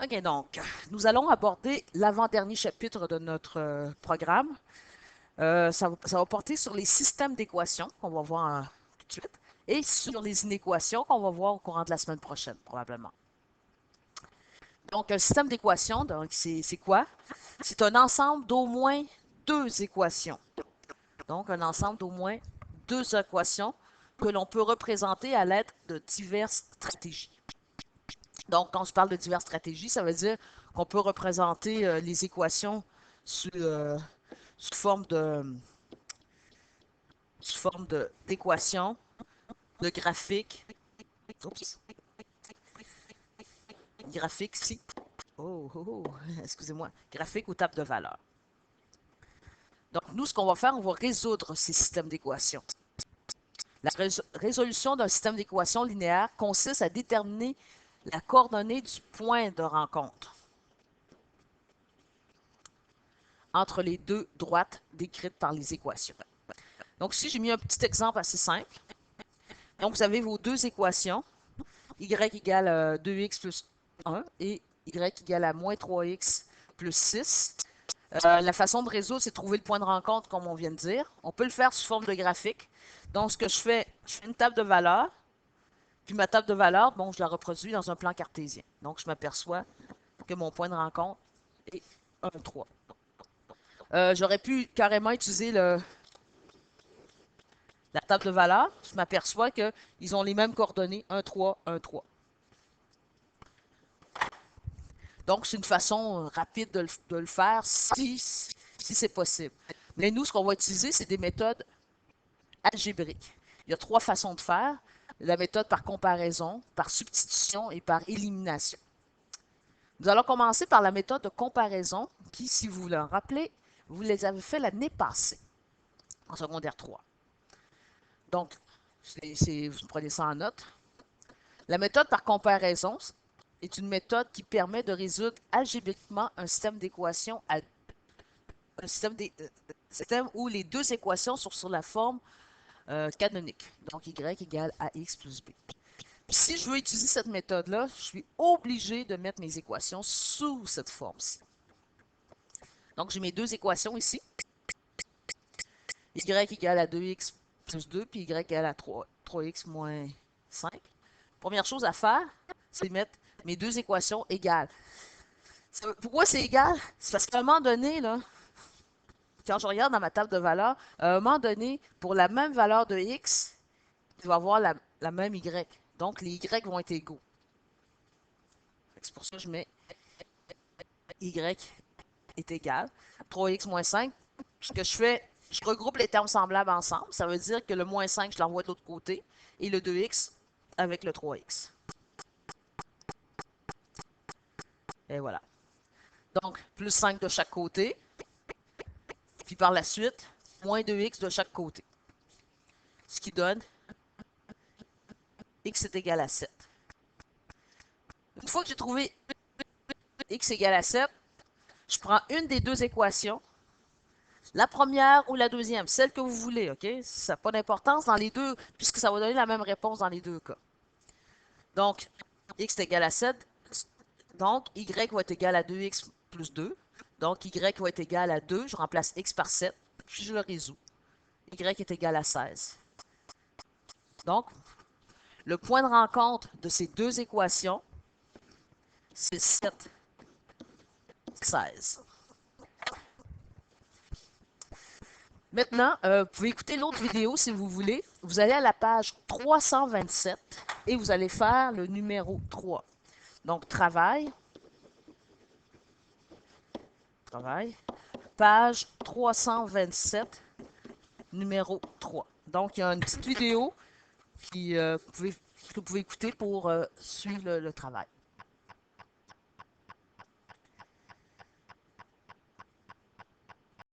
OK, donc, nous allons aborder l'avant-dernier chapitre de notre programme. Ça va porter sur les systèmes d'équations, qu'on va voir tout de suite, et sur les inéquations, qu'on va voir au courant de la semaine prochaine, probablement. Donc, un système d'équations, donc c'est quoi? C'est un ensemble d'au moins deux équations. Donc, un ensemble d'au moins deux équations que l'on peut représenter à l'aide de diverses stratégies. Donc, quand je parle de diverses stratégies, ça veut dire qu'on peut représenter les équations sous, sous forme d'équations, de graphiques. Oups, graphique ici. Excusez-moi. Graphique ou table de valeur. Donc, nous, ce qu'on va faire, on va résoudre ces systèmes d'équations. La résolution d'un système d'équations linéaire consiste à déterminer la coordonnée du point de rencontre entre les deux droites décrites par les équations. Donc ici, j'ai mis un petit exemple assez simple. Donc, vous avez vos deux équations, y égale 2x plus 1 et y égale à moins 3x plus 6. La façon de résoudre, c'est de trouver le point de rencontre, comme on vient de dire. On peut le faire sous forme de graphique. Donc, ce que je fais une table de valeurs, puis ma table de valeurs, bon, je la reproduis dans un plan cartésien. Donc, je m'aperçois que mon point de rencontre est 1, 3. J'aurais pu carrément utiliser la table de valeurs. Je m'aperçois qu'ils ont les mêmes coordonnées, 1, 3, 1, 3. Donc, c'est une façon rapide de le faire si c'est possible. Mais nous, ce qu'on va utiliser, c'est des méthodes algébriques. Il y a trois façons de faire. La méthode par comparaison, par substitution et par élimination. Nous allons commencer par la méthode de comparaison qui, si vous vous en rappelez, vous les avez fait l'année passée, en secondaire 3. Donc, vous prenez ça en note. La méthode par comparaison est une méthode qui permet de résoudre algébriquement un système d'équations un système où les deux équations sont sur la forme canonique. Donc, y égale à x plus b. Puis, si je veux utiliser cette méthode-là, je suis obligé de mettre mes équations sous cette forme-ci. Donc, j'ai mes deux équations ici. Y égale à 2x plus 2, puis y égale à 3x moins 5. Première chose à faire, c'est mettre mes deux équations égales. Pourquoi c'est égal? C'est parce qu'à un moment donné, là, quand je regarde dans ma table de valeurs, à un moment donné, pour la même valeur de x, je vais avoir la même y. Donc, les y vont être égaux. C'est pour ça que je mets y est égal. 3x moins 5. Ce que je fais, je regroupe les termes semblables ensemble. Ça veut dire que le moins 5, je l'envoie de l'autre côté. Et le 2x avec le 3x. Et voilà. Donc, plus 5 de chaque côté. Puis par la suite, moins 2x de chaque côté. Ce qui donne x est égal à 7. Une fois que j'ai trouvé x égale à 7, je prends une des deux équations, la première ou la deuxième, celle que vous voulez, OK? Ça n'a pas d'importance dans les deux, puisque ça va donner la même réponse dans les deux cas. Donc, x est égal à 7. Donc, y va être égal à 2x plus 2. Donc, y va être égal à 2. Je remplace x par 7, puis je le résous. Y est égal à 16. Donc, le point de rencontre de ces deux équations, c'est 7, 16. Maintenant, vous pouvez écouter l'autre vidéo si vous voulez. Vous allez à la page 327 et vous allez faire le numéro 3. Donc, travail, page 327, numéro 3. Donc, il y a une petite vidéo que vous pouvez écouter pour suivre le travail.